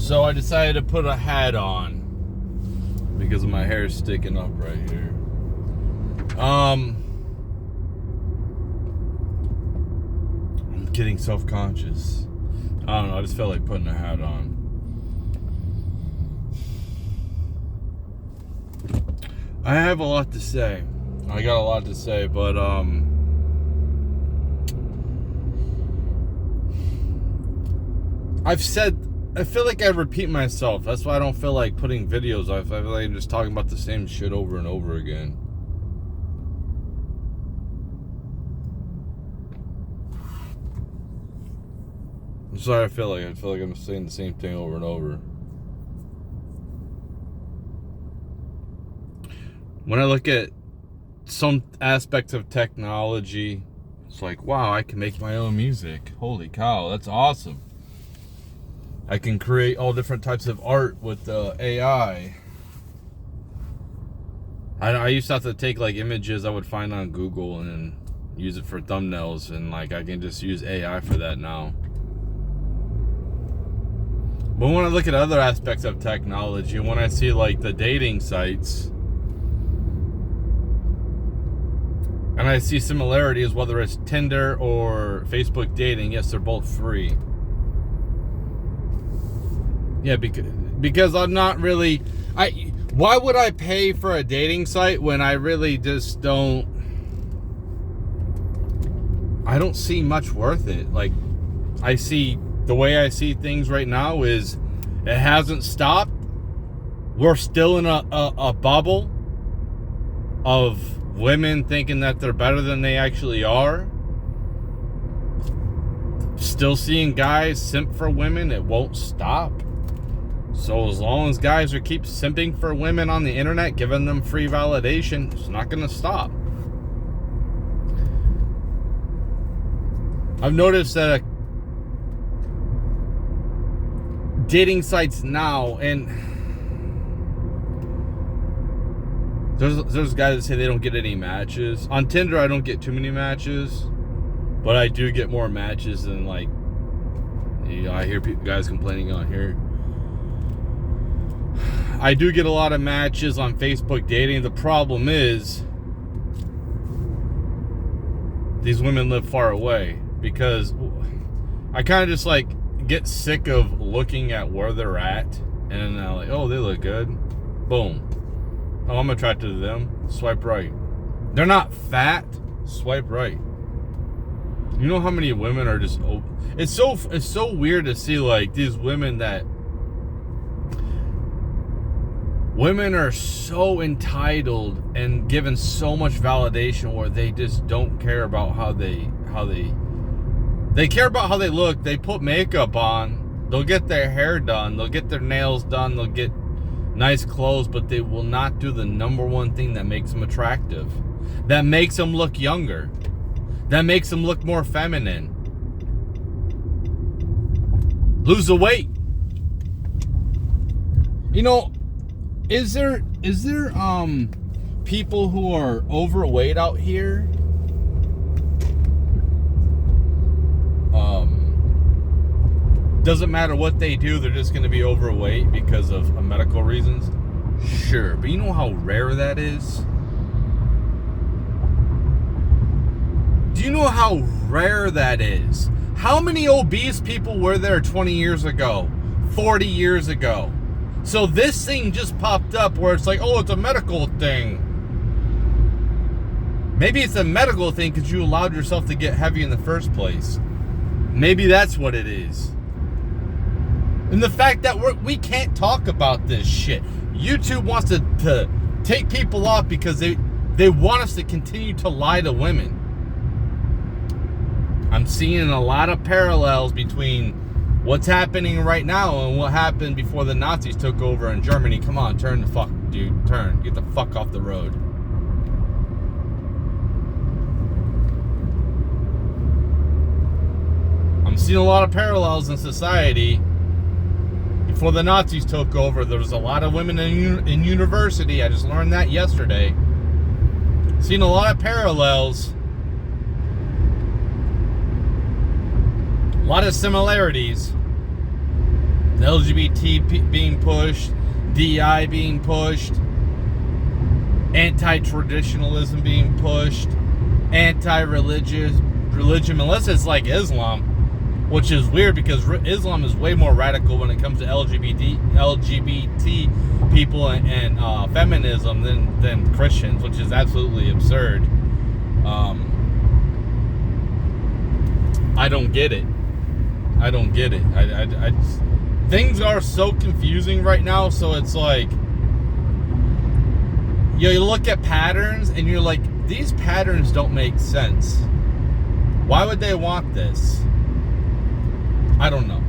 So I decided to put a hat on because my hair is sticking up right here. I'm getting self-conscious. I don't know, I just felt like putting a hat on. I have a lot to say. I got a lot to say, but I feel like I repeat myself. That's why I don't feel like putting videos up. I feel like I'm just talking about the same shit over and over again. That's what I feel like. I feel like I'm saying the same thing over and over. When I look at some aspects of technology, it's like, wow, I can make my own music. Holy cow, that's awesome. I can create all different types of art with AI. I used to have to take like images I would find on Google and use it for thumbnails, and like I can just use AI for that now. But when I look at other aspects of technology, when I see like the dating sites, and I see similarities, whether it's Tinder or Facebook dating, yes, they're both free. Yeah, because I'm not really... Why would I pay for a dating site when I really just don't... I don't see much worth it. Like, the way I see things right now is it hasn't stopped. We're still in a bubble of women thinking that they're better than they actually are. Still seeing guys simp for women. It won't stop. So as long as guys keep simping for women on the internet, giving them free validation, it's not going to stop. I've noticed that dating sites now, and there's guys that say they don't get any matches. On Tinder, I don't get too many matches, but I do get more matches than, like, you know, I hear guys complaining on here. I do get a lot of matches on Facebook dating. The problem is these women live far away, because I kind of just like get sick of looking at where they're at, and I'm like, oh, they look good, boom, oh, I'm attracted to them, swipe right. They're not fat, swipe right. You know how many women are just... It's so weird to see like these women that... Women are so entitled and given so much validation where they just don't care about how they care about how they look. They put makeup on, they'll get their hair done, they'll get their nails done, they'll get nice clothes, but they will not do the number one thing that makes them attractive, that makes them look younger, that makes them look more feminine. Lose the weight. You know, is there people who are overweight out here? Doesn't matter what they do, they're just going to be overweight because of medical reasons? Sure, but you know how rare that is? Do you know how rare that is? How many obese people were there 20 years ago? 40 years ago? So this thing just popped up where it's like, oh, it's a medical thing. Maybe it's a medical thing because you allowed yourself to get heavy in the first place. Maybe that's what it is. And the fact that we can't talk about this shit. YouTube wants to take people off because they want us to continue to lie to women. I'm seeing a lot of parallels between what's happening right now and what happened before the Nazis took over in Germany. Come on, turn the fuck, dude. Turn. Get the fuck off the road. I'm seeing a lot of parallels in society. Before the Nazis took over, there was a lot of women in university. I just learned that yesterday. Seen a lot of parallels. A lot of similarities. LGBT being pushed, DI being pushed, anti-traditionalism being pushed, anti-religion, unless it's like Islam, which is weird because Islam is way more radical when it comes to LGBT people and feminism than Christians, which is absolutely absurd. I don't get it. I just, things are so confusing right now, so it's like, you look at patterns and you're like, these patterns don't make sense. Why would they want this? I don't know.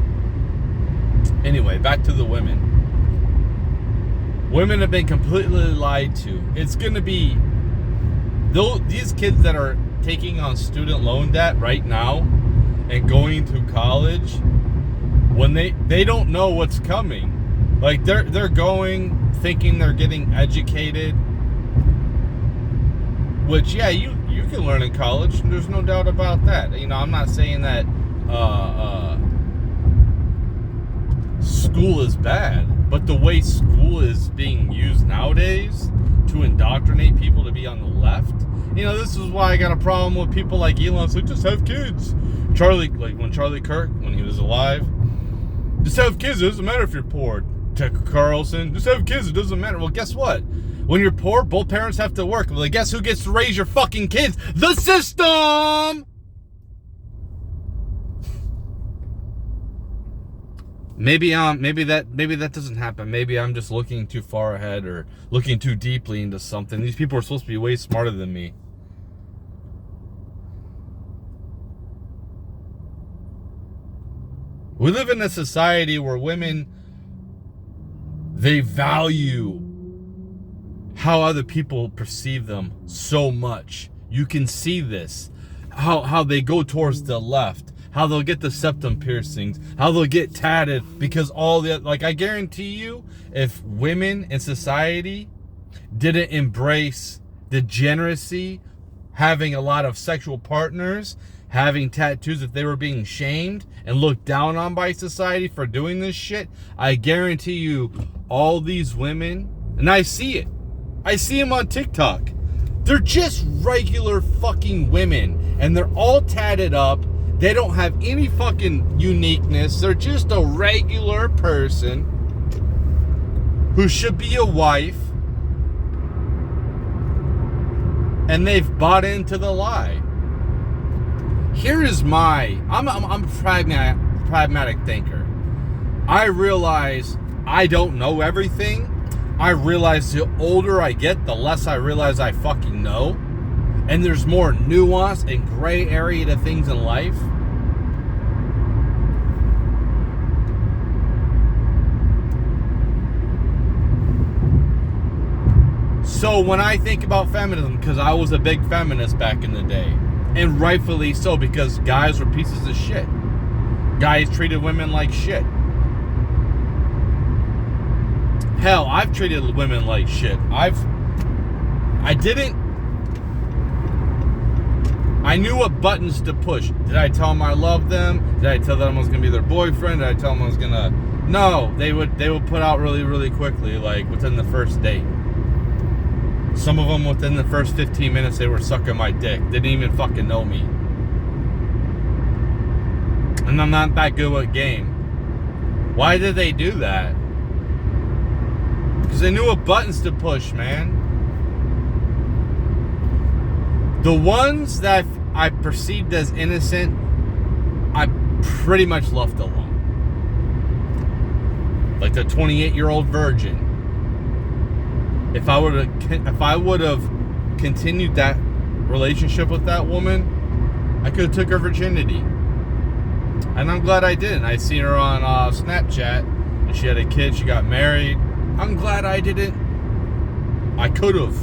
Anyway, back to the women. Women have been completely lied to. It's going to be these kids that are taking on student loan debt right now and going to college, when they don't know what's coming. Like they're going thinking they're getting educated, which yeah, you can learn in college. There's no doubt about that. You know, I'm not saying that school is bad, but the way school is being used nowadays to indoctrinate people to be on the left, you know, this is why I got a problem with people like Elon. So just have kids. Charlie, like when Charlie Kirk, when he was alive, just have kids. It doesn't matter if you're poor. Tucker Carlson, just have kids. It doesn't matter. Well, guess what? When you're poor, both parents have to work. Well, guess who gets to raise your fucking kids? The system! Maybe that doesn't happen. Maybe I'm just looking too far ahead or looking too deeply into something. These people are supposed to be way smarter than me. We live in a society where women, they value how other people perceive them so much. You can see this. How they go towards the left. How they'll get the septum piercings. How they'll get tatted. Because all the, like, I guarantee you, if women in society didn't embrace degeneracy, having a lot of sexual partners, having tattoos, if they were being shamed and looked down on by society for doing this shit, I guarantee you all these women, and I see it. I see them on TikTok. They're just regular fucking women, and they're all tatted up. They don't have any fucking uniqueness. They're just a regular person who should be a wife, and they've bought into the lie. Here is I'm a pragmatic thinker. I realize I don't know everything. I realize the older I get, the less I realize I fucking know. And there's more nuance and gray area to things in life. So when I think about feminism, because I was a big feminist back in the day, and rightfully so, because guys were pieces of shit. Guys treated women like shit. Hell, I've treated women like shit. I knew what buttons to push. Did I tell them I loved them? Did I tell them I was gonna be their boyfriend? Did I tell them I was gonna... No, they would put out really, really quickly, like within the first date. Some of them within the first 15 minutes, they were sucking my dick. They didn't even fucking know me. And I'm not that good with game. Why did they do that? Because they knew what buttons to push, man. The ones that I perceived as innocent, I pretty much left alone. Like the 28-year-old virgin. If I would have continued that relationship with that woman, I could have took her virginity. And I'm glad I didn't. I seen her on Snapchat, and she had a kid. She got married. I'm glad I didn't. I could have.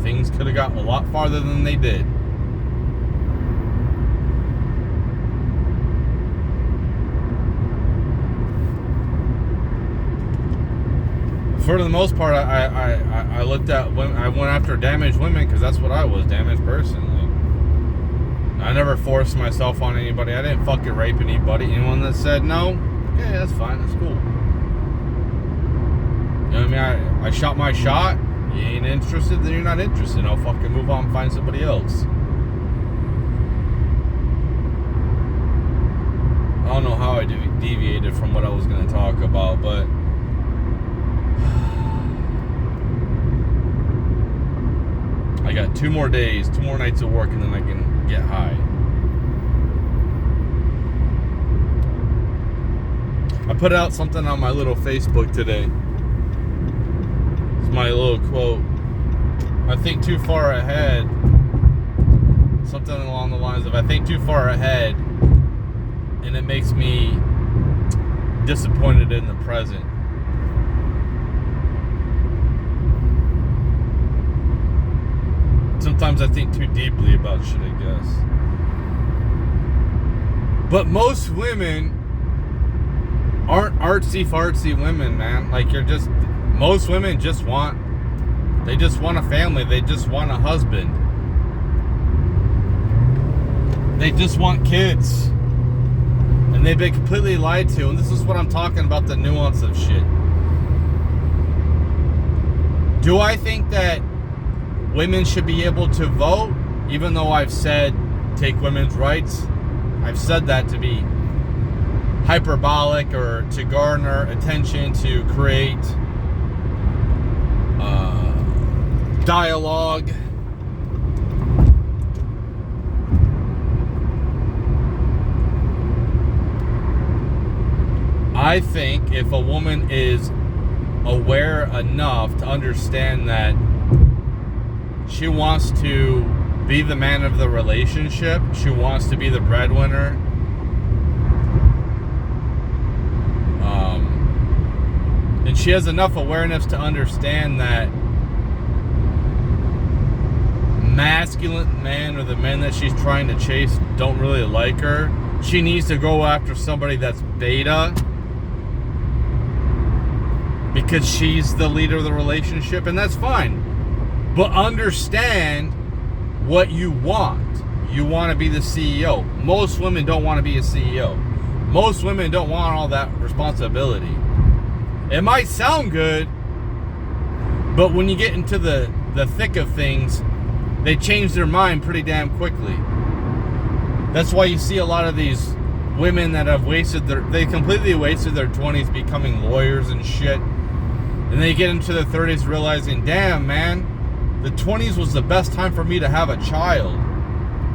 Things could have gotten a lot farther than they did. For the most part, I looked at women. I went after damaged women because that's what I was, damaged person. Like, I never forced myself on anybody. I didn't fucking rape anybody. Anyone that said no, Okay, that's fine. That's cool. You know what I mean? I shot my shot. You ain't interested, then you're not interested. I'll fucking move on and find somebody else. I don't know how I deviated from what I was going to talk about, but I got 2 more days, 2 more nights of work, and then I can get high. I put out something on my little Facebook today. It's my little quote. I think too far ahead. Something along the lines of, I think too far ahead, and it makes me disappointed in the present. Sometimes I think too deeply about shit, I guess. But most women aren't artsy-fartsy women, man. Like, most women just want a family. They just want a husband. They just want kids. And they've been completely lied to. And this is what I'm talking about, the nuance of shit. Do I think that women should be able to vote? Even though I've said take women's rights, I've said that to be hyperbolic or to garner attention, to create dialogue. I think if a woman is aware enough to understand that she wants to be the man of the relationship, she wants to be the breadwinner, and she has enough awareness to understand that masculine men, or the men that she's trying to chase, don't really like her. She needs to go after somebody that's beta, because she's the leader of the relationship, and that's fine. But understand what you want. You want to be the CEO. Most women don't want to be a CEO. Most women don't want all that responsibility. It might sound good, but when you get into the thick of things, they change their mind pretty damn quickly. That's why you see a lot of these women that have they completely wasted their 20s becoming lawyers and shit. And they get into their 30s realizing, damn, man, the 20s was the best time for me to have a child.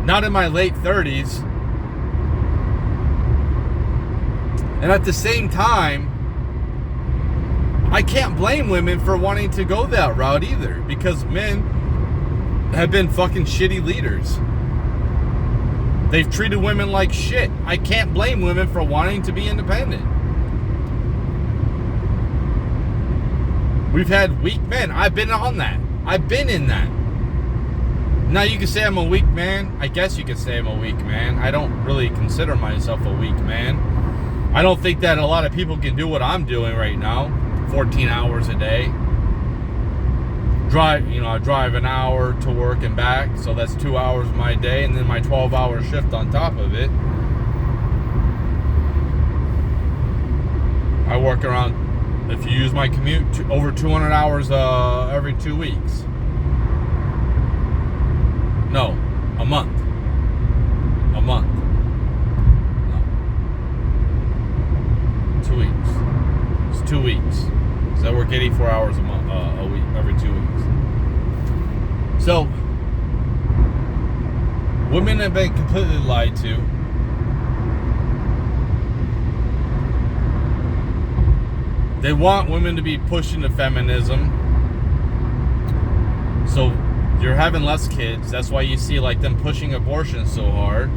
Not in my late 30s. And at the same time, I can't blame women for wanting to go that route either, because men have been fucking shitty leaders. They've treated women like shit. I can't blame women for wanting to be independent. We've had weak men. I've been on that. I've been in that. Now you can say I'm a weak man. I guess you could say I'm a weak man. I don't really consider myself a weak man. I don't think that a lot of people can do what I'm doing right now. 14 hours a day. I drive an hour to work and back, so that's 2 hours of my day, and then my 12-hour shift on top of it. I work around, if you use my commute, over 200 hours every 2 weeks. No, a month. A month. No. 2 weeks. It's 2 weeks. So I work 84 hours a month, a week, every 2 weeks. So, women have been completely lied to. They want women to be pushed into feminism. So you're having less kids. That's why you see like them pushing abortion so hard.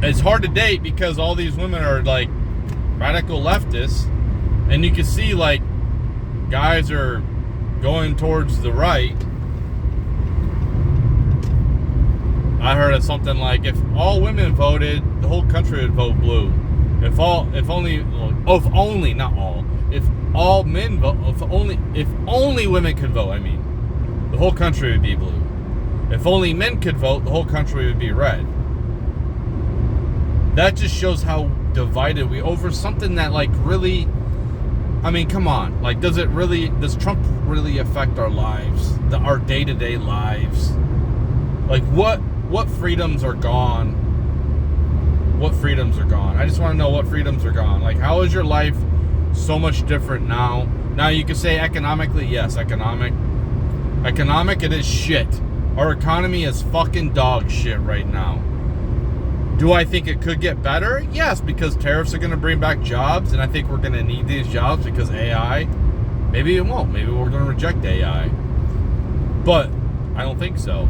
It's hard to date because all these women are like radical leftists, and you can see like guys are going towards the right. I heard of something like, if all women voted, the whole country would vote blue. If only women could vote, the whole country would be blue. If only men could vote, the whole country would be red. that just shows how divided we over something that, like, really, I mean, come on, like, does Trump really affect our lives, our day-to-day lives? Like, what freedoms are gone? What freedoms are gone? I just want to know what freedoms are gone. Like, how is your life so much different now? Now, you could say economically, yes, economic, it is shit. Our economy is fucking dog shit right now. Do I think it could get better? Yes, because tariffs are going to bring back jobs, and I think we're going to need these jobs because AI. Maybe it won't. Maybe we're going to reject AI. But I don't think so.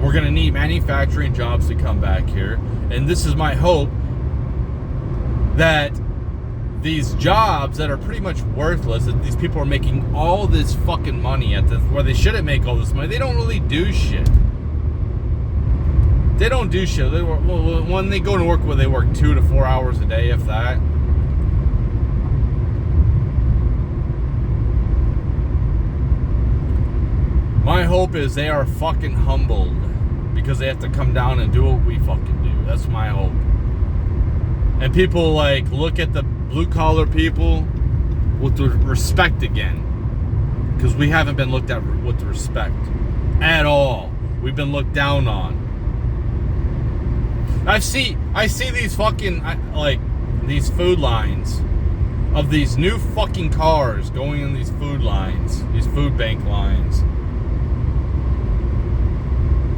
We're going to need manufacturing jobs to come back here. And this is my hope that these jobs that are pretty much worthless, that these people are making all this fucking money at this, where they shouldn't make all this money. They don't really do shit. They don't do shit. When they go to work, they work 2 to 4 hours a day, if that. My hope is they are fucking humbled because they have to come down and do what we fucking do. That's my hope. And people, like, look at the blue-collar people with respect again. Because we haven't been looked at with respect at all. We've been looked down on. I see these fucking, like, these food lines of these new fucking cars going in these food lines, these food bank lines.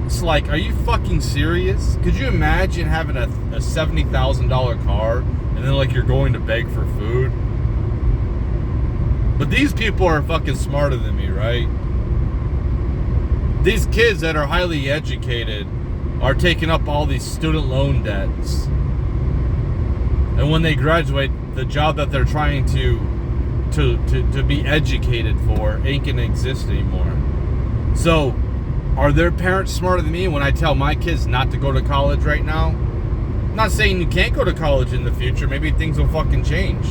It's like, are you fucking serious? Could you imagine having a $70,000 car and then, like, you're going to beg for food? But these people are fucking smarter than me, right? These kids that are highly educated are taking up all these student loan debts. And when they graduate, the job that they're trying to be educated for ain't gonna exist anymore. So, are their parents smarter than me when I tell my kids not to go to college right now? I'm not saying you can't go to college in the future. Maybe things will fucking change.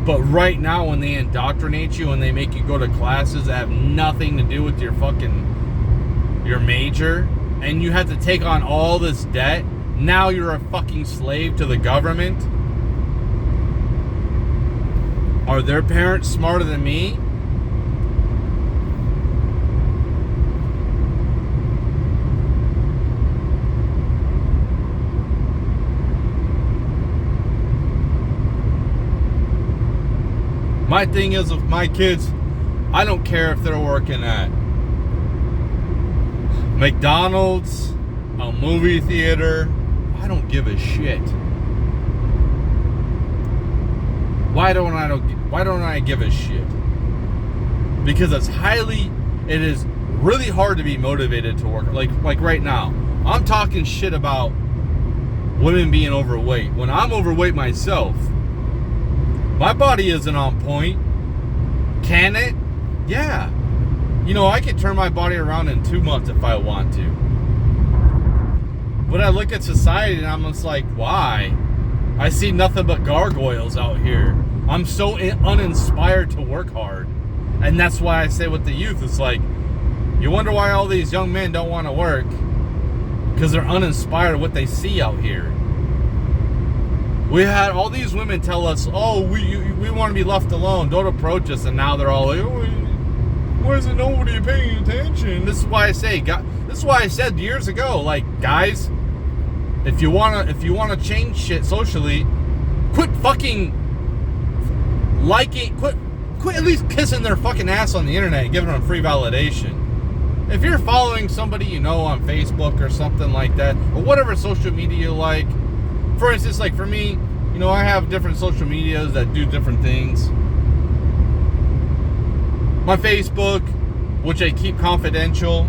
But right now, when they indoctrinate you and they make you go to classes that have nothing to do with your major, and you have to take on all this debt, now you're a fucking slave to the government. Are their parents smarter than me? My thing is, with my kids, I don't care if they're working at McDonald's, a movie theater. I don't give a shit. Why don't I give a shit? Because it is really hard to be motivated to work. Like right now, I'm talking shit about women being overweight. When I'm overweight myself, my body isn't on point. Can it? Yeah. You know, I could turn my body around in 2 months if I want to. But I look at society and I'm just like, why? I see nothing but gargoyles out here. I'm so uninspired to work hard. And that's why I say with the youth, it's like, you wonder why all these young men don't want to work. Because they're uninspired of what they see out here. We had all these women tell us, oh, we want to be left alone. Don't approach us. And now they're all like, oh, why isn't nobody paying attention? This is why I said years ago, like, guys, if you wanna change shit socially, quit fucking liking, quit at least kissing their fucking ass on the internet and giving them free validation. If you're following somebody you know on Facebook or something like that, or whatever social media you like. For instance, like for me, you know, I have different social medias that do different things. My Facebook, which I keep confidential.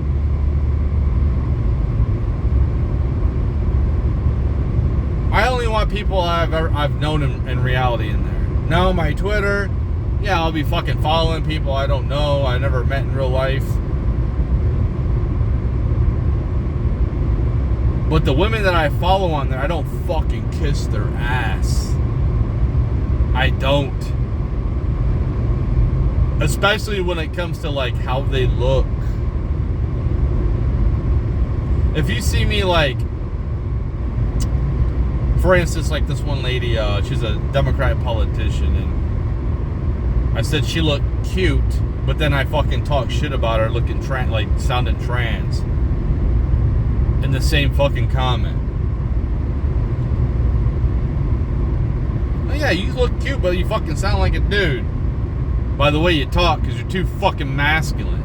I only want people I've known in reality in there. Now my Twitter, yeah, I'll be fucking following people I don't know, I never met in real life. But the women that I follow on there, I don't fucking kiss their ass. I don't. Especially when it comes to like how they look. if you see me like, for instance, like this one lady, she's a Democrat politician, and I said she looked cute, but then I fucking talk shit about her looking like sounding trans in the same fucking comment. Oh yeah, you look cute, but you fucking sound like a dude by the way you talk, because you're too fucking masculine.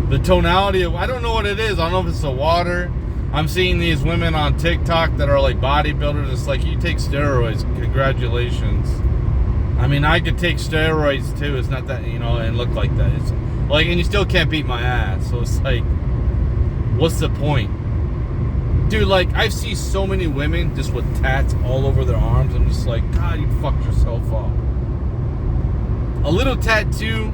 The tonality of, I don't know what it is. I don't know if it's the water. I'm seeing these women on TikTok that are like bodybuilders. It's like, you take steroids, congratulations. I mean, I could take steroids too. It's not that, and look like that. It's like, and you still can't beat my ass. So it's like, what's the point? Dude, like, I see so many women just with tats all over their arms. I'm just like, God, you fucked yourself up. A little tattoo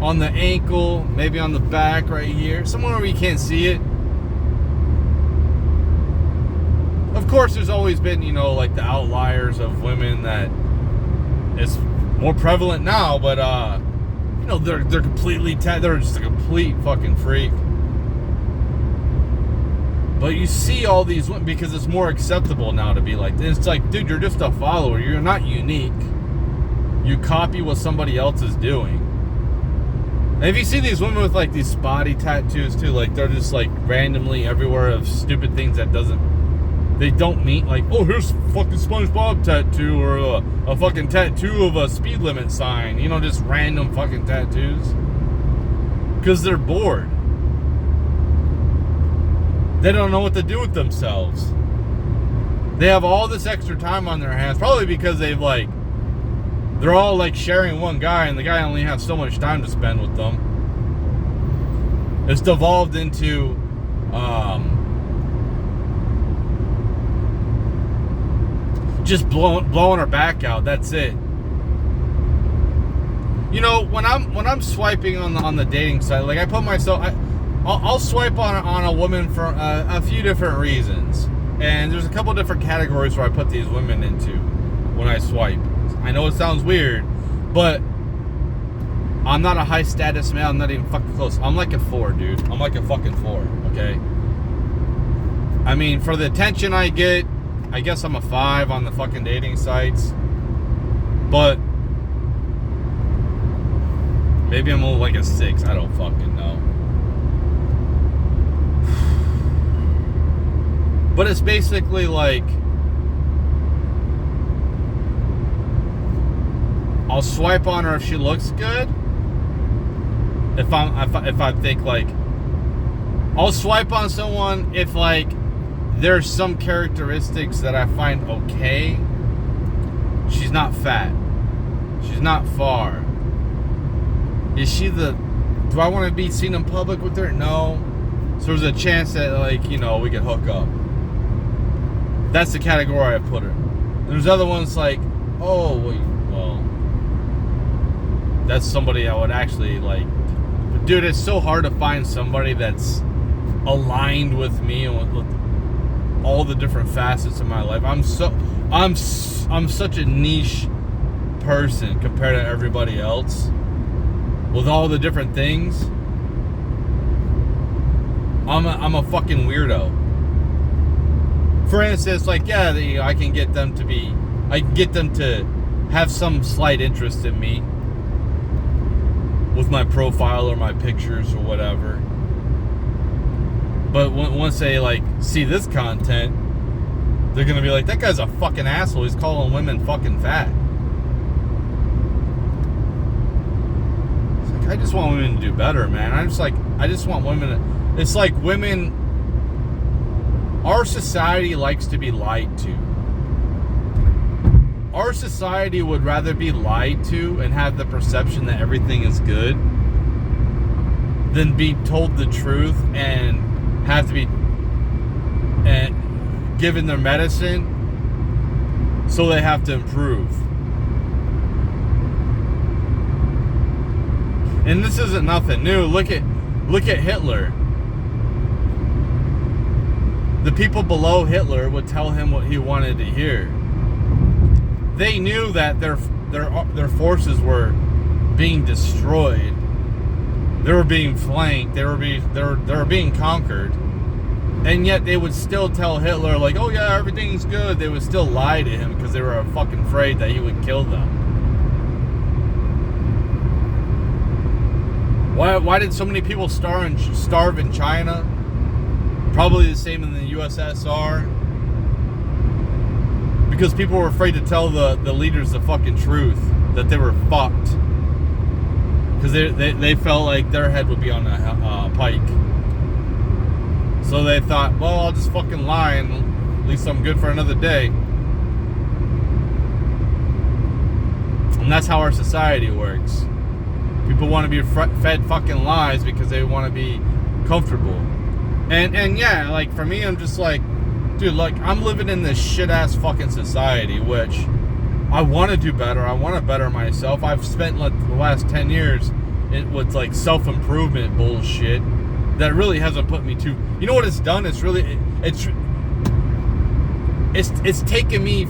on the ankle, maybe on the back right here, somewhere where you can't see it. Of course, there's always been, like the outliers of women that is more prevalent now, but they're completely they're just a complete fucking freak. But you see all these women because it's more acceptable now to be like this. It's like, dude, you're just a follower. You're not unique. You copy what somebody else is doing. And if you see these women with like these body tattoos too, like they're just like randomly everywhere of stupid things that they don't mean, like, oh, here's a fucking SpongeBob tattoo, or a fucking tattoo of a speed limit sign, just random fucking tattoos. Because they're bored. They don't know what to do with themselves. They have all this extra time on their hands, probably because they're all like sharing one guy, and the guy only has so much time to spend with them. It's devolved into just blowing her back out. That's it. When I'm swiping on the dating site, like I put myself, I'll swipe on a woman for a few different reasons, and there's a couple different categories where I put these women into when I swipe. I know it sounds weird, but I'm not a high status male. I'm not even fucking close. I'm like a 4, dude. I'm like a fucking 4, okay? I mean, for the attention I get, I guess I'm a 5 on the fucking dating sites. But maybe I'm like a 6. I don't fucking know. But it's basically like, I'll swipe on her if she looks good. If I think like, I'll swipe on someone if like there's some characteristics that I find okay. She's not fat. She's not far. Do I want to be seen in public with her? No. So there's a chance that like, we could hook up. That's the category I put her. There's other ones like, oh, well, that's somebody I would actually like. But dude, it's so hard to find somebody that's aligned with me and with all the different facets of my life. I'm such a niche person compared to everybody else with all the different things. I'm a fucking weirdo. For instance, like, yeah, I can get them to have some slight interest in me with my profile or my pictures or whatever. But once they like see this content, they're gonna be like, that guy's a fucking asshole. He's calling women fucking fat. It's like, I just want women to do better, man. I just want women to, it's like women, our society likes to be lied to. Our society would rather be lied to and have the perception that everything is good than be told the truth and have to be given their medicine so they have to improve. And this isn't nothing new. Look at Hitler. The people below Hitler would tell him what he wanted to hear. They knew that their forces were being destroyed. They were being flanked. They were being conquered. And yet they would still tell Hitler, like, oh yeah, everything's good. They would still lie to him because they were fucking afraid that he would kill them. Why did so many people starve in China? Probably the same in the USSR. Because people were afraid to tell the leaders the fucking truth, that they were fucked. Because they felt like their head would be on a pike. So they thought, well, I'll just fucking lie and at least I'm good for another day. And that's how our society works. People want to be fed fucking lies because they want to be comfortable. And yeah, like for me, I'm just like, dude, like I'm living in this shit ass fucking society, which I want to do better. I want to better myself. I've spent like the last 10 years with like self-improvement bullshit that really hasn't put me to, you know what it's done? It's really, it's taken me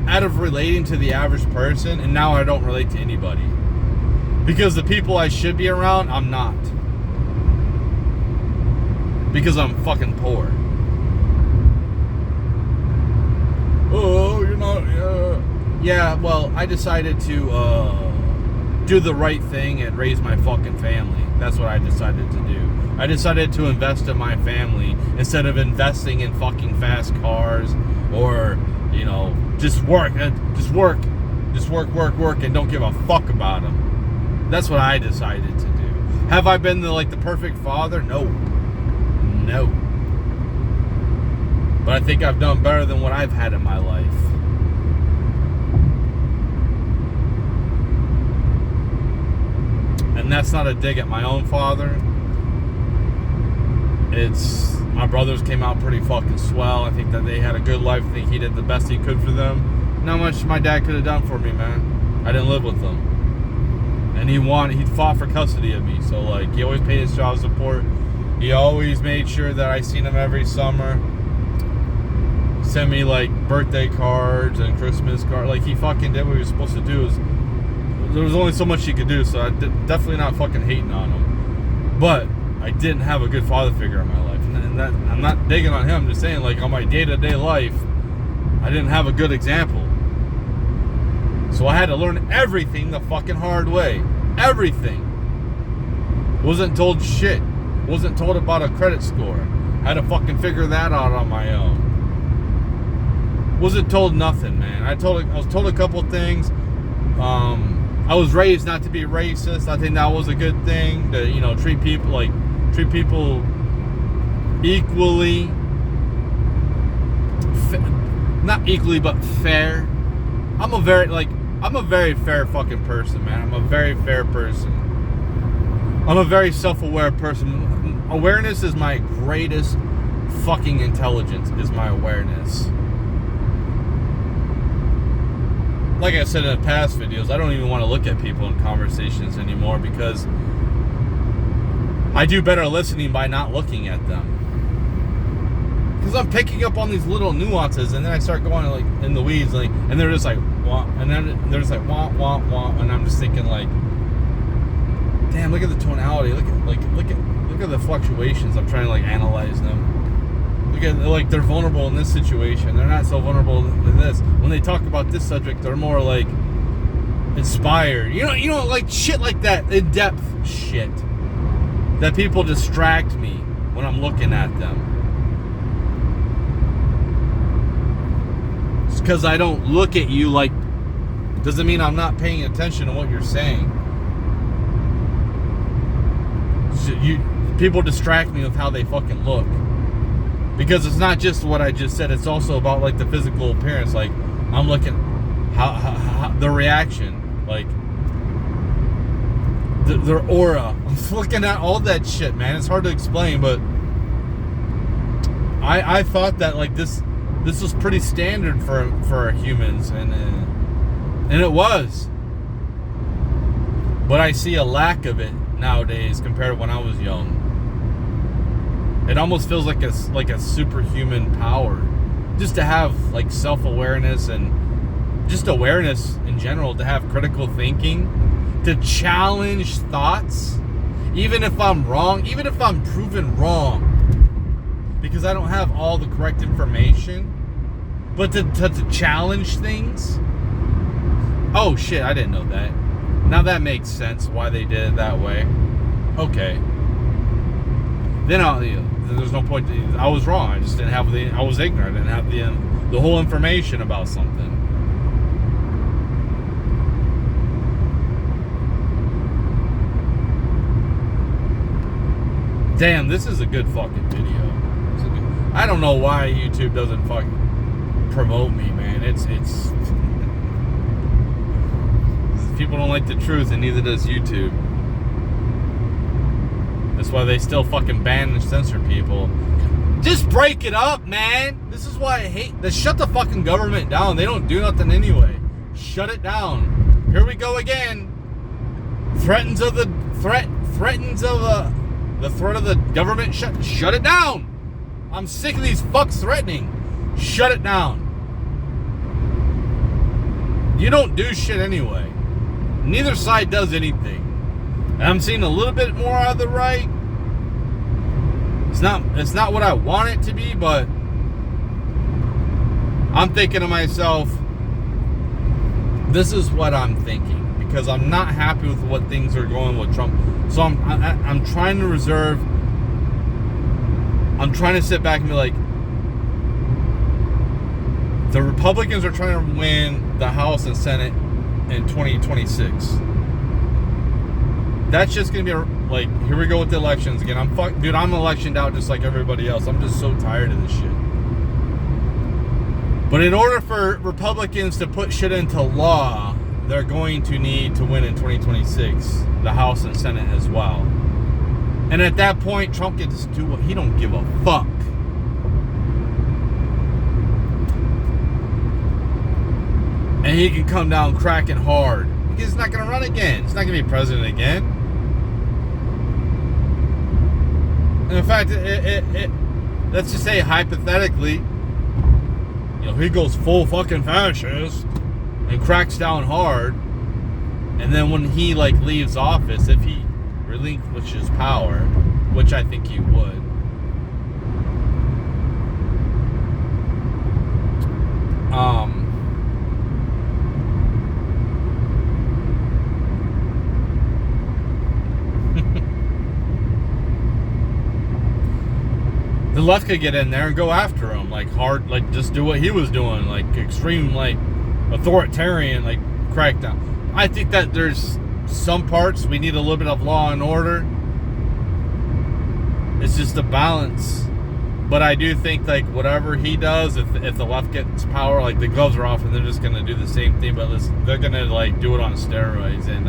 out of relating to the average person, and now I don't relate to anybody. Because the people I should be around, I'm not. Because I'm fucking poor. Oh, you're not, yeah, well, I decided to do the right thing and raise my fucking family. That's what I decided to do. I decided to invest in my family instead of investing in fucking fast cars or, you know, just work, and don't give a fuck about them. That's what I decided to do. Have I been the perfect father? No. But I think I've done better than what I've had in my life. And that's not a dig at my own father. It's, my brothers came out pretty fucking swell. I think that they had a good life. I think he did the best he could for them. Not much my dad could have done for me, man. I didn't live with them. And he fought for custody of me. So like, he always paid his child support. He always made sure that I seen him every summer. Sent me like birthday cards and Christmas cards. Like he fucking did what he was supposed to do. There was only so much he could do, so I definitely not fucking hating on him. But I didn't have a good father figure in my life. And that, I'm not digging on him, I'm just saying, like, on my day-to-day life, I didn't have a good example. So I had to learn everything the fucking hard way. Everything. Wasn't told shit. Wasn't told about a credit score. Had to fucking figure that out on my own. Wasn't told nothing, man. I was told a couple things. I was raised not to be racist. I think that was a good thing, to, you know, treat people equally, not equally, but fair. I'm a very fair fucking person, man. I'm a very fair person. I'm a very self-aware person. Awareness is my greatest fucking intelligence, is my awareness. Like I said in the past videos, I don't even want to look at people in conversations anymore because I do better listening by not looking at them. Because I'm picking up on these little nuances, and then I start going like in the weeds, like, and they're just like, wah, and then they're just like, wah, wah, wah, and I'm just thinking like, damn, look at the tonality, look at the fluctuations. I'm trying to like analyze them. Look at, like, they're vulnerable in this situation. They're not so vulnerable in this. When they talk about this subject, they're more like inspired. You know, like shit like that, in-depth shit. That people distract me when I'm looking at them. Just because I don't look at you like, doesn't mean I'm not paying attention to what you're saying. People distract me with how they fucking look. Because it's not just what I just said, it's also about like the physical appearance. Like, I'm looking how the reaction, like their aura. I'm looking at all that shit, man. It's hard to explain, but I thought that like this was pretty standard for humans, and it was. But I see a lack of it nowadays compared to when I was young. It almost feels like a superhuman power, just to have like self-awareness and just awareness in general, to have critical thinking, to challenge thoughts, even if I'm wrong, even if I'm proven wrong. because I don't have all the correct information. But to challenge things. Oh shit, I didn't know that. Now that makes sense why they did it that way. Okay. Then there's no point. I was wrong. I just didn't have I was ignorant. I didn't have the whole information about something. Damn, this is a good fucking video. I don't know why YouTube doesn't fucking promote me, man. It's people don't like the truth, and neither does YouTube. That's why they still fucking ban and censor people. Just break it up, man. This is why I hate. Shut the fucking government down. They don't do nothing anyway. Shut it down. Here we go again. Threats of the threat of the government. Shut it down. I'm sick of these fucks threatening. Shut it down. You don't do shit anyway. Neither side does anything. And I'm seeing a little bit more out of the right. It's not what I want it to be, but I'm thinking to myself, this is what I'm thinking, because I'm not happy with what things are going with Trump. So I'm trying to reserve. I'm trying to sit back and be like, the Republicans are trying to win the House and Senate in 2026. That's just gonna be like, here we go with the elections again. I'm electioned out just like everybody else. I'm just so tired of this shit. But in order for Republicans to put shit into law, they're going to need to win in 2026, the House and Senate as well. And at that point, Trump gets to do what he don't give a fuck. And he can come down cracking hard. Because he's not going to run again. He's not going to be president again. And in fact, let's just say hypothetically, he goes full fucking fascist and cracks down hard. And then when he leaves office, if he relinquishes power, which I think he would, the left could get in there and go after him, hard, just do what he was doing, extreme, authoritarian, crackdown. I think that there's some parts we need a little bit of law and order. It's just a balance. But I do think whatever he does, if the left gets power, the gloves are off and they're just gonna do the same thing, but they're gonna do it on steroids. And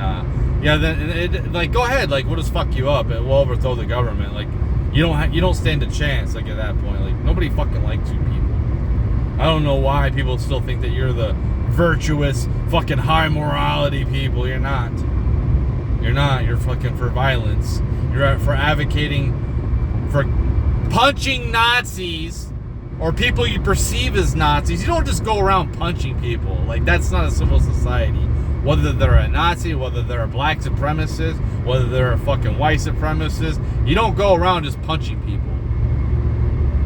then go ahead, we'll just fuck you up and we'll overthrow the government. You don't stand a chance. At that point, nobody fucking likes you people. I don't know why people still think that you're the virtuous fucking high morality people. You're not. You're fucking for violence. You're for advocating for punching Nazis or people you perceive as Nazis. You don't just go around punching people. That's not a civil society. Whether they're a Nazi, whether they're a black supremacist, whether they're a fucking white supremacist, you don't go around just punching people.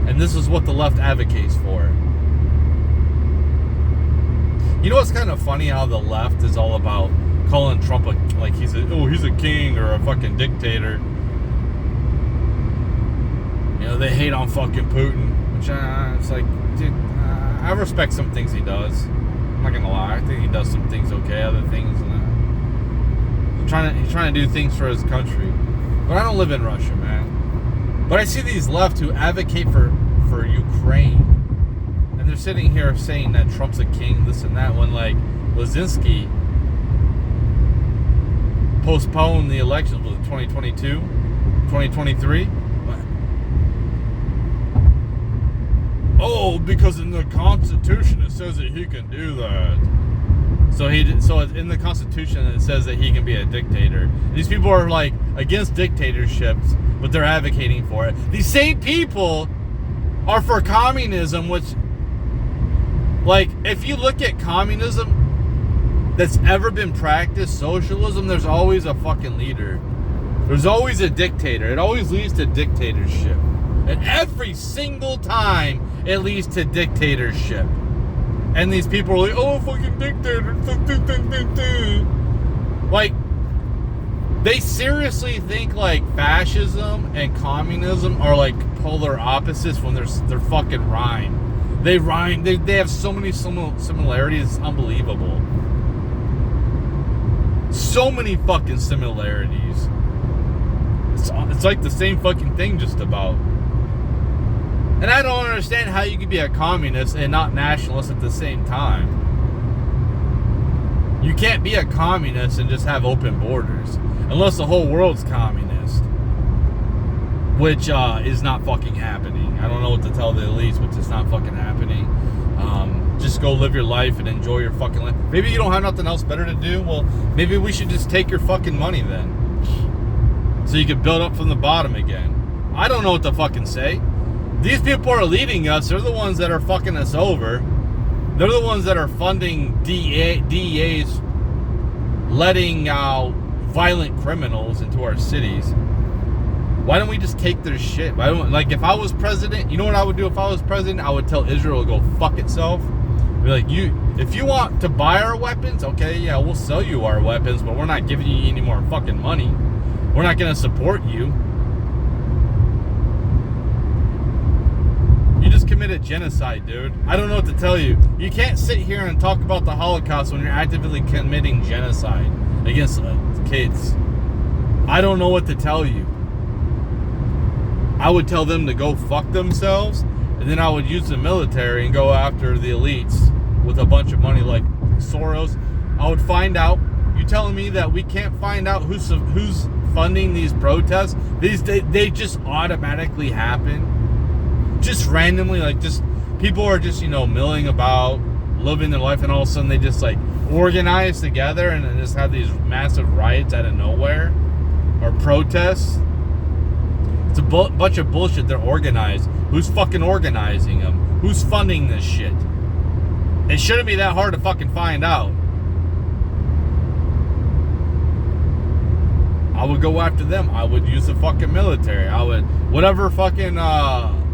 And this is what the left advocates for. You know what's kind of funny, how the left is all about calling Trump he's a king or a fucking dictator. They hate on fucking Putin, which it's dude, I respect some things he does. I'm not gonna lie, I think he does some things okay, other things he's trying to do things for his country. But I don't live in Russia, man. But I see these left who advocate for Ukraine, and they're sitting here saying that Trump's a king, this and that, when Lazinski postponed the elections. Was it 2022, 2023? Oh, because in the Constitution it says that he can do that. So in the Constitution it says that he can be a dictator. These people are against dictatorships, but they're advocating for it. These same people are for communism, which, if you look at communism that's ever been practiced, socialism, there's always a fucking leader. There's always a dictator. It always leads to dictatorship. And every single time, it leads to dictatorship. And these people are like, oh, fucking dictator. Like, they seriously think like fascism and communism are like polar opposites when they're fucking rhyme. They rhyme. They have so many similarities. It's unbelievable. So many fucking similarities. It's like the same fucking thing just about. And I don't understand how you can be a communist and not nationalist at the same time. You can't be a communist and just have open borders. Unless the whole world's communist. Which is not fucking happening. I don't know what to tell the elites, but it's not fucking happening. Just go live your life and enjoy your fucking life. Maybe you don't have nothing else better to do. Well, maybe we should just take your fucking money then. So you can build up from the bottom again. I don't know what to fucking say. These people are leading us. They're the ones that are fucking us over. They're the ones that are funding DEAs letting out violent criminals into our cities. Why don't we just take their shit? Why don't, like, if I was president, you know what I would do if I was president? I would tell Israel to go fuck itself. Be like, if you want to buy our weapons, okay, yeah, we'll sell you our weapons, but we're not giving you any more fucking money. We're not going to support you. You just committed genocide, dude. I don't know what to tell you. You can't sit here and talk about the Holocaust when you're actively committing genocide against kids. I don't know what to tell you. I would tell them to go fuck themselves, and then I would use the military and go after the elites with a bunch of money like Soros. I would find out. You telling me that we can't find out who's funding these protests? They just automatically happen. Just randomly, like, just people are just, milling about, living their life, and all of a sudden they just like organize together and then just have these massive riots out of nowhere or protests. It's a bunch of bullshit. They're organized. Who's fucking organizing them? Who's funding this shit? It shouldn't be that hard to fucking find out. I would go after them. I would use the fucking military. I would, whatever fucking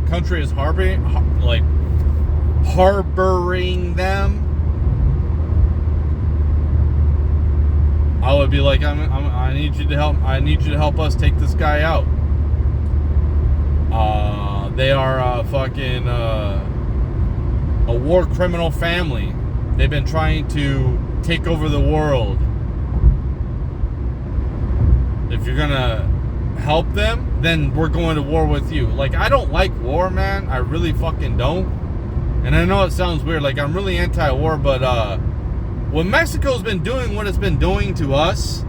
country is harboring them, I would be like, I need you to help. I need you to help us take this guy out. They are fucking a war criminal family. They've been trying to take over the world. If you're gonna help them, then we're going to war with you. Like, I don't like war, man. I really fucking don't. And I know it sounds weird. Like, I'm really anti-war, but when Mexico's been doing what it's been doing to us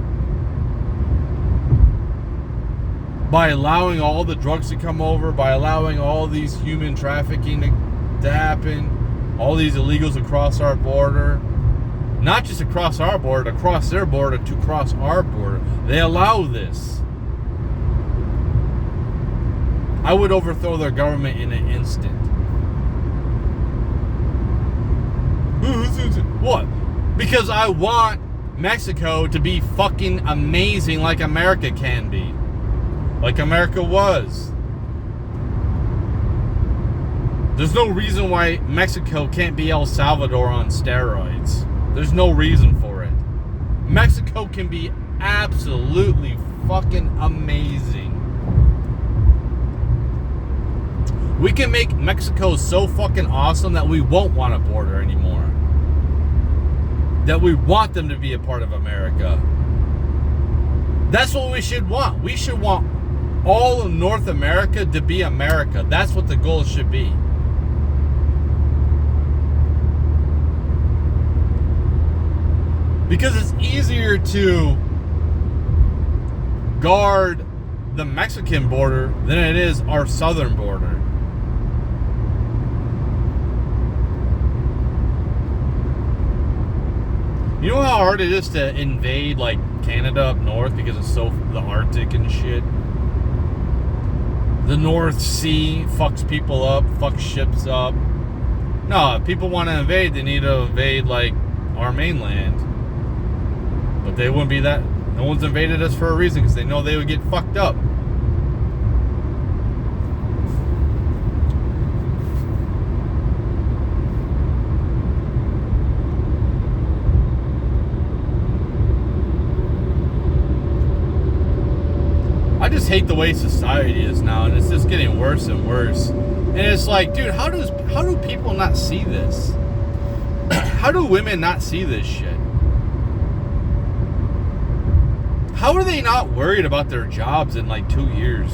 by allowing all the drugs to come over, by allowing all these human trafficking to happen, all these illegals across our border, not just across our border, across their border to cross our border. They allow this. I would overthrow their government in an instant. What? Because I want Mexico to be fucking amazing like America can be. Like America was. There's no reason why Mexico can't be El Salvador on steroids. There's no reason for it. Mexico can be absolutely fucking amazing. We can make Mexico so fucking awesome that we won't want a border anymore. That we want them to be a part of America. That's what we should want. We should want all of North America to be America. That's what the goal should be. Because it's easier to guard the Mexican border than it is our southern border. You know how hard it is to invade like Canada up north because it's so the Arctic and shit? The North Sea fucks people up, fucks ships up. No, if people want to invade, they need to invade like our mainland. But they wouldn't be that. No one's invaded us for a reason because they know they would get fucked up. hate the way society is now, and it's just getting worse and worse. And it's like, dude, how do people not see this? How do women not see this shit? How are they not worried about their jobs in like 2 years?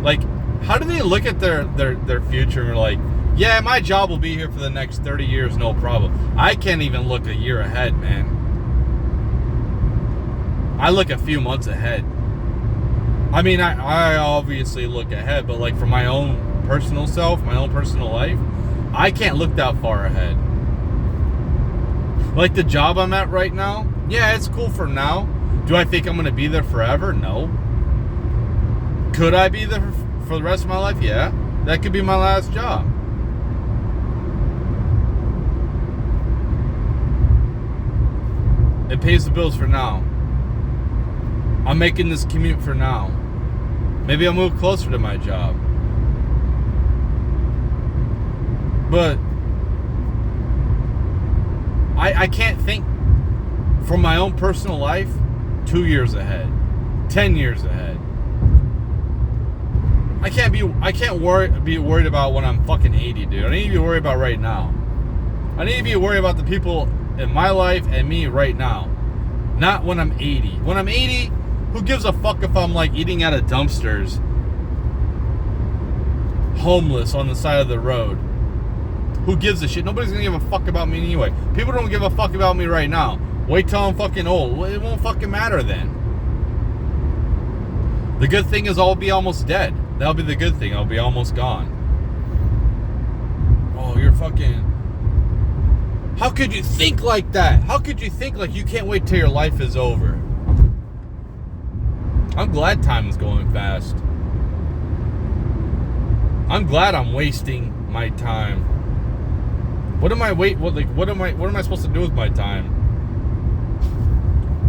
Like, how do they look at their future and are like, yeah, my job will be here for the next 30 years, no problem. I can't even look a year ahead, man. I look a few months ahead. I mean, I obviously look ahead, but like for my own personal self, my own personal life, I can't look that far ahead. Like the job I'm at right now, yeah, it's cool for now. Do I think I'm going to be there forever? No. Could I be there for the rest of my life? Yeah. That could be my last job. It pays the bills for now. I'm making this commute for now. Maybe I'll move closer to my job. But I can't think from my own personal life 2 years ahead, 10 years ahead. I can't be worried about when I'm fucking 80, dude. I need to be worried about right now. I need to be worried about the people in my life and me right now. Not when I'm 80. When I'm 80, who gives a fuck if I'm like eating out of dumpsters, homeless on the side of the road? Who gives a shit? Nobody's gonna give a fuck about me anyway. People don't give a fuck about me right now. Wait till I'm fucking old. It won't fucking matter then. The good thing is I'll be almost dead. That'll be the good thing. I'll be almost gone. Oh, you're fucking... How could you think like that? How could you think like you can't wait till your life is over? I'm glad time is going fast. I'm glad I'm wasting my time. What am I what am I supposed to do with my time?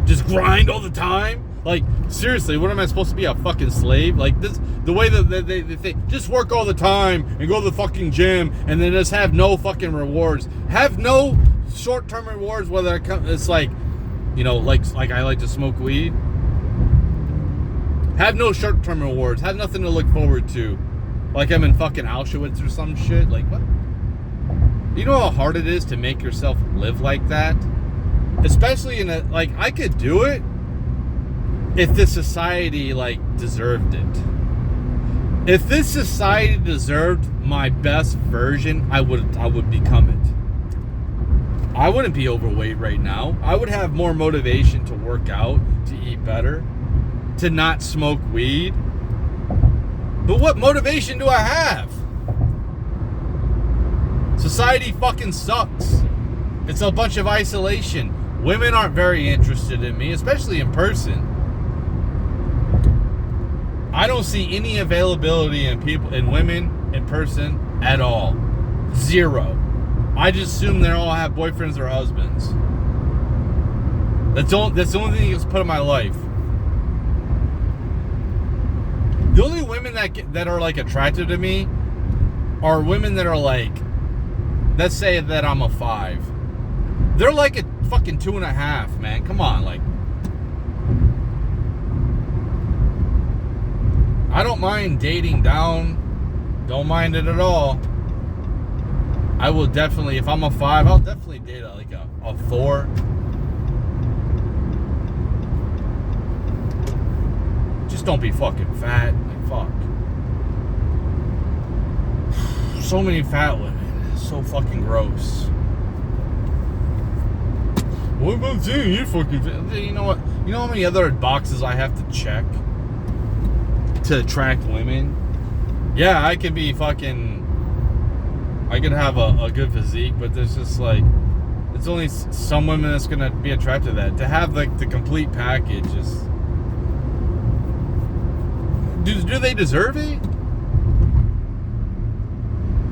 Just grind all the time? Like, seriously, what am I supposed to be, a fucking slave? Like, this, the way that they think, just work all the time and go to the fucking gym and then just have no fucking rewards. Have no short-term rewards, whether it's like, you know, like I like to smoke weed. Have no short-term rewards. Have nothing to look forward to. Like I'm in fucking Auschwitz or some shit. Like, what? You know how hard it is to make yourself live like that? Especially in a, like, I could do it if this society, like, deserved it. If this society deserved my best version, I would become it. I wouldn't be overweight right now. I would have more motivation to work out, to eat better, to not smoke weed. But what motivation do I have? Society fucking sucks. It's a bunch of isolation. Women aren't very interested in me, especially in person. I don't see any availability in women in person at all. Zero. I just assume they all have boyfriends or husbands. That's the only thing that's put in my life. The only women that are like attracted to me are women that are like, let's say that I'm a 5. They're like a fucking 2.5, man. Come on, like. I don't mind dating down. Don't mind it at all. I will definitely, if I'm a 5, I'll definitely date like a 4. Just don't be fucking fat. Like, fuck. So many fat women. So fucking gross. What about you? You're fucking fat. You know what? You know how many other boxes I have to check to attract women? Yeah, I could be fucking... I could have a good physique, but there's just like... It's only some women that's gonna be attracted to that. To have like the complete package is... Do they deserve it?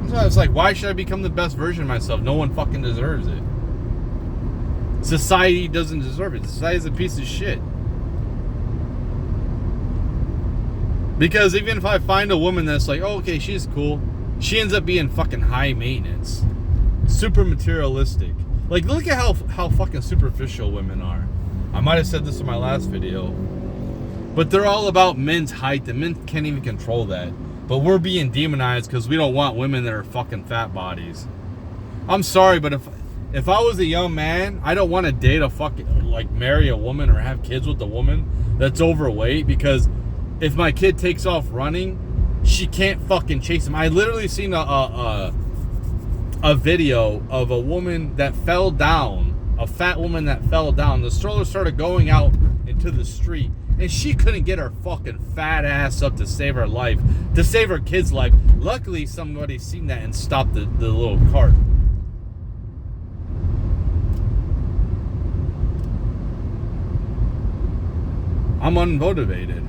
So it's like, why should I become the best version of myself? No one fucking deserves it. Society doesn't deserve it. Society's a piece of shit. Because even if I find a woman that's like, oh, okay, she's cool, she ends up being fucking high maintenance. Super materialistic. Like, look at how fucking superficial women are. I might have said this in my last video. But they're all about men's height, and men can't even control that. But we're being demonized because we don't want women that are fucking fat bodies. I'm sorry, but if I was a young man, I don't want to date a fucking, like, marry a woman or have kids with a woman that's overweight, because if my kid takes off running, she can't fucking chase him. I literally seen a video of a woman that fell down, a fat woman that fell down. The stroller started going out into the street, and she couldn't get her fucking fat ass up to save her life, to save her kid's life. Luckily, somebody seen that and stopped the little cart. I'm unmotivated.